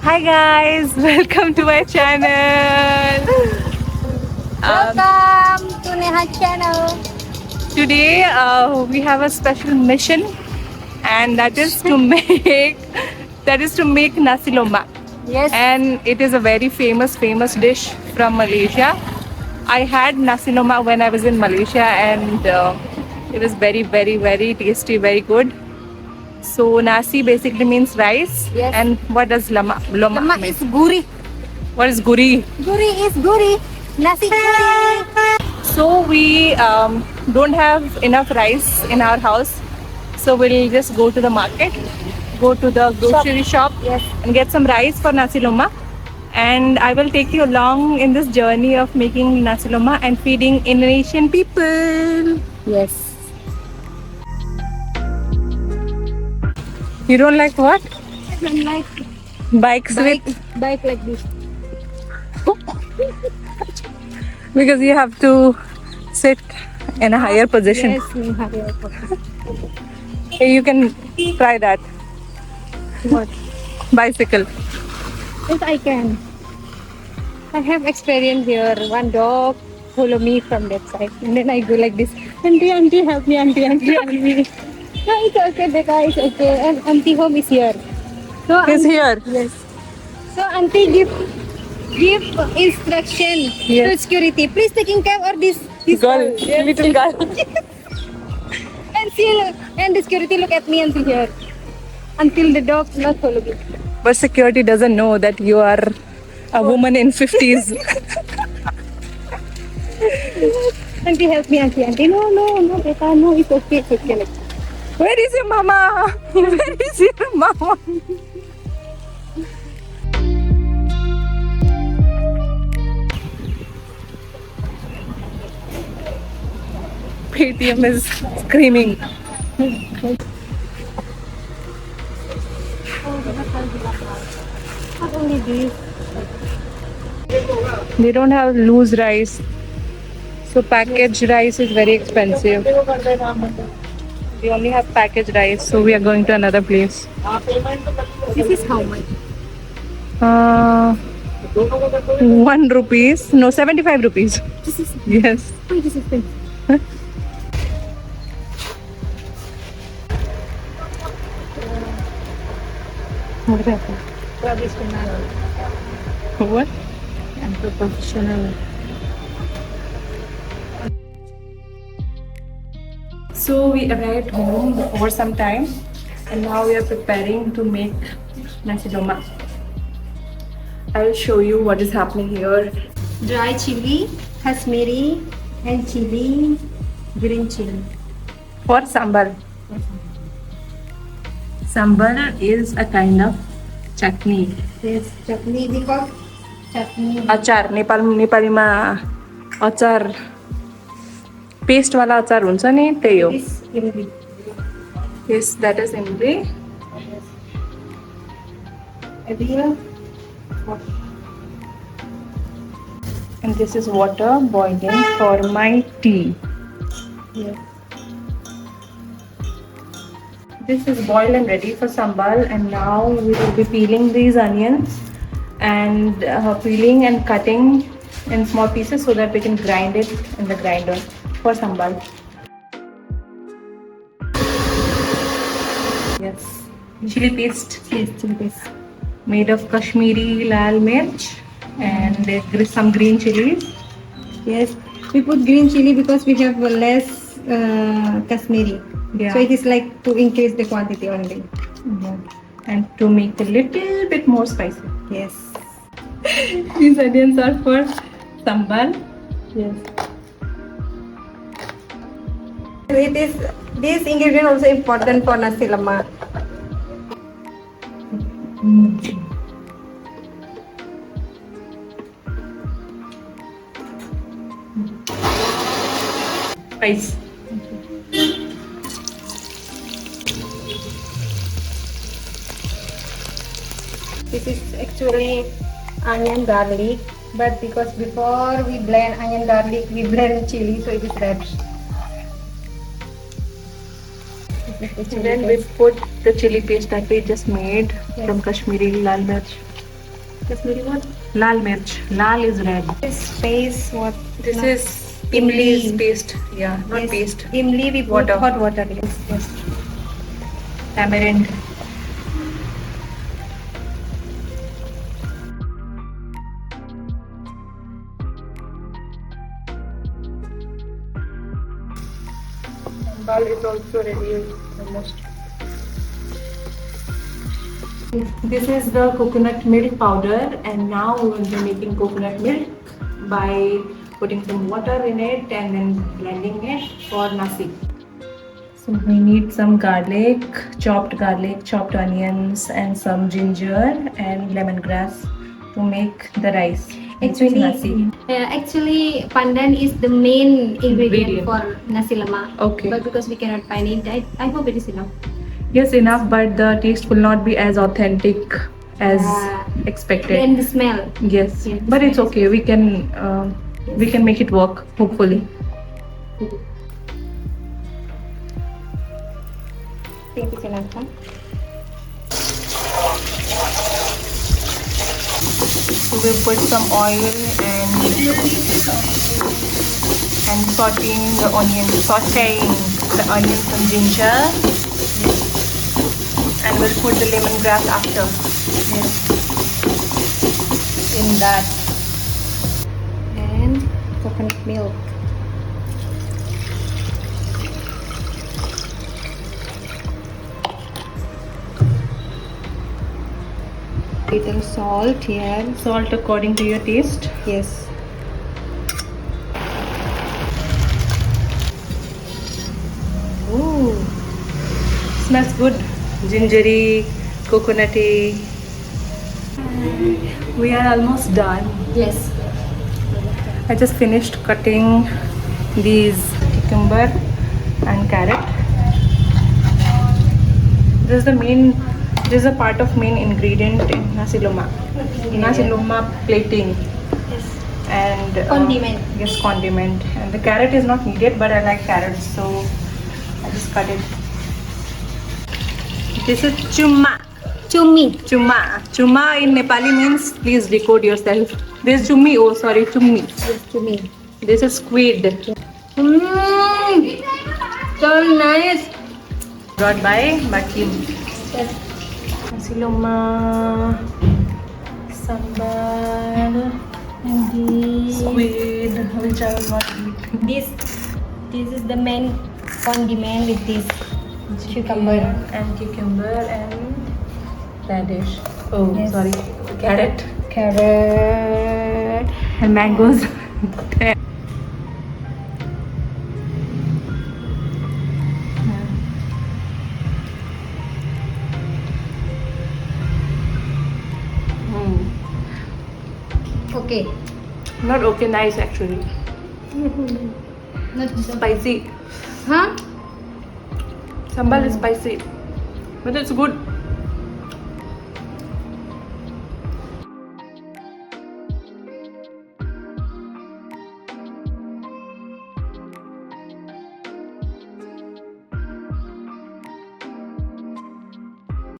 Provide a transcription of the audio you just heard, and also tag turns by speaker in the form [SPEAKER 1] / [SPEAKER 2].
[SPEAKER 1] Hi guys, welcome to my channel.
[SPEAKER 2] Welcome to Neha channel.
[SPEAKER 1] Today we have a special mission, and that is to make nasi lemak,
[SPEAKER 2] Yes.
[SPEAKER 1] and it is a very famous dish from Malaysia. I had nasi lemak when I was in Malaysia, and it was very tasty, very good. So nasi basically means rice,
[SPEAKER 2] Yes.
[SPEAKER 1] and what does lemak
[SPEAKER 2] Lemak
[SPEAKER 1] mean?
[SPEAKER 2] is gurih.
[SPEAKER 1] What is guri?
[SPEAKER 2] Gurih is gurih. Nasi gurih.
[SPEAKER 1] So we don't have enough rice in our house. So we'll just go to the market, go to the grocery shop,
[SPEAKER 2] Yes.
[SPEAKER 1] and get some rice for nasi lemak. And I will take you along in this journey of making nasi lemak and feeding Indonesian people.
[SPEAKER 2] Yes.
[SPEAKER 1] You don't like what?
[SPEAKER 2] And like
[SPEAKER 1] Bikes
[SPEAKER 2] bike like this.
[SPEAKER 1] because you have to sit in a higher position.
[SPEAKER 2] Yes, Neha.
[SPEAKER 1] Hey, you can try that.
[SPEAKER 2] What?
[SPEAKER 1] Bicycle.
[SPEAKER 2] Yes, I can. I have experience here. One dog follow me from that side, and then I go like this. Auntie, help me. Auntie, help me. No, it's okay, Becca. It's okay. And auntie home is here. So
[SPEAKER 1] He's here.
[SPEAKER 2] Yes. So auntie give instruction to
[SPEAKER 1] Yes.
[SPEAKER 2] security. Please taking care of this
[SPEAKER 1] Girl,
[SPEAKER 2] Yes.
[SPEAKER 1] little girl.
[SPEAKER 2] And the security look at me until here. Until the dog not follow me.
[SPEAKER 1] But security doesn't know that you are a woman in 50s.
[SPEAKER 2] Auntie help me, auntie. No, Becca, no, it's okay, it's okay. Like,
[SPEAKER 1] Where is your mama? Where is your mama? Paytm is screaming.
[SPEAKER 2] not only this.
[SPEAKER 1] They don't have loose rice. So packaged rice is very expensive. We only have packaged rice, so we are going to another place.
[SPEAKER 2] This is how much?
[SPEAKER 1] 1 rupees. No, 75 rupees.
[SPEAKER 2] This is
[SPEAKER 1] Yes.
[SPEAKER 2] why this is expensive. Traditional
[SPEAKER 1] What?
[SPEAKER 2] and professional.
[SPEAKER 1] So we arrived home before some time, and now we are preparing to make nasi lemak. I will show you what is happening here.
[SPEAKER 2] Dry chili, Kashmiri, and chili, green chili.
[SPEAKER 1] For sambar. Sambar is a kind of chutney.
[SPEAKER 2] Yes, chutney because chutney.
[SPEAKER 1] अचार नेपालीमा अचार paste वाला अचार हुन्छ नि त्यही हो.
[SPEAKER 2] This imli.
[SPEAKER 1] Yes, that is imli.
[SPEAKER 2] Here,
[SPEAKER 1] And this is water boiling for my tea.
[SPEAKER 2] yes.
[SPEAKER 1] This is boiled and ready for sambal, and now we will be peeling these onions and peeling and cutting in small pieces so that we can grind it in the grinder for sambal. Yes, chili paste
[SPEAKER 2] Yes, chili paste.
[SPEAKER 1] made of Kashmiri lal mirch and some green chilies.
[SPEAKER 2] Yes, we put green chili because we have less Kashmiri.
[SPEAKER 1] Yeah.
[SPEAKER 2] So it is like to increase the quantity only.
[SPEAKER 1] And to make a little bit more spicy.
[SPEAKER 2] Yes.
[SPEAKER 1] These onions are for sambal.
[SPEAKER 2] Yes. It is this ingredient also important for nasi lemak.
[SPEAKER 1] Spice.
[SPEAKER 2] This is actually onion garlic, but because before we blend onion garlic, we blend chili, so it is red.
[SPEAKER 1] Then we put the chili paste that we just made from Kashmiri lal mirch.
[SPEAKER 2] Kasmiri what?
[SPEAKER 1] Lal mirch. Lal is red.
[SPEAKER 2] This paste what?
[SPEAKER 1] This
[SPEAKER 2] No.
[SPEAKER 1] is Imli's paste. Yeah, not
[SPEAKER 2] Yes.
[SPEAKER 1] paste.
[SPEAKER 2] Imli we put
[SPEAKER 1] Water.
[SPEAKER 2] hot water. Yes, yes.
[SPEAKER 1] Tamarind. Sambal is also ready almost. This is the coconut milk powder, and now we will be making coconut milk by putting some water in it and then blending it for nasi. So we need some garlic, chopped onions, and some ginger and lemongrass to make the rice. which is nasi.
[SPEAKER 2] Actually, pandan is the main ingredient
[SPEAKER 1] Ingredient.
[SPEAKER 2] for nasi lemak.
[SPEAKER 1] Okay.
[SPEAKER 2] But because we cannot find it, I hope it is enough.
[SPEAKER 1] Yes, enough, but the taste will not be as authentic as
[SPEAKER 2] Then
[SPEAKER 1] expected.
[SPEAKER 2] the smell.
[SPEAKER 1] Yes,
[SPEAKER 2] Yes,
[SPEAKER 1] but it's
[SPEAKER 2] yes.
[SPEAKER 1] okay. We can make it work. Hopefully.
[SPEAKER 2] Think it's enough, huh?
[SPEAKER 1] So we put some oil and sauteing the onions and ginger, and we'll put the lemongrass after.
[SPEAKER 2] Yes.
[SPEAKER 1] In that.
[SPEAKER 2] And coconut milk. Little salt here.
[SPEAKER 1] Salt according to your taste.
[SPEAKER 2] Yes.
[SPEAKER 1] Ooh, smells good. Gingery, coconutty. We are almost done.
[SPEAKER 2] Yes.
[SPEAKER 1] I just finished cutting these cucumber and carrot. This is a part of main ingredient in nasi lemak. Nasi lemak plating
[SPEAKER 2] Yes.
[SPEAKER 1] and
[SPEAKER 2] Condiment.
[SPEAKER 1] Yes, condiment. And the carrot is not needed, but I like carrots, so I just cut it. This is chuma.
[SPEAKER 2] Chumi.
[SPEAKER 1] Chuma. Chuma in Nepali means please decode yourself. This is chumi. Oh, sorry, chumi.
[SPEAKER 2] Yes, chumi.
[SPEAKER 1] This is squid.
[SPEAKER 2] So nice.
[SPEAKER 1] Brought by Bakim.
[SPEAKER 2] Yes.
[SPEAKER 1] Nasi lemak, sambal, squid, which I will not eat.
[SPEAKER 2] This is the main condiment with this cucumber.
[SPEAKER 1] Cucumber and radish. Oh,
[SPEAKER 2] Yes.
[SPEAKER 1] sorry, carrot
[SPEAKER 2] Carrot.
[SPEAKER 1] and mangoes.
[SPEAKER 2] Okay.
[SPEAKER 1] Not okay, nice actually.
[SPEAKER 2] Not
[SPEAKER 1] Spicy.
[SPEAKER 2] Huh?
[SPEAKER 1] Sambal is spicy, but it's good.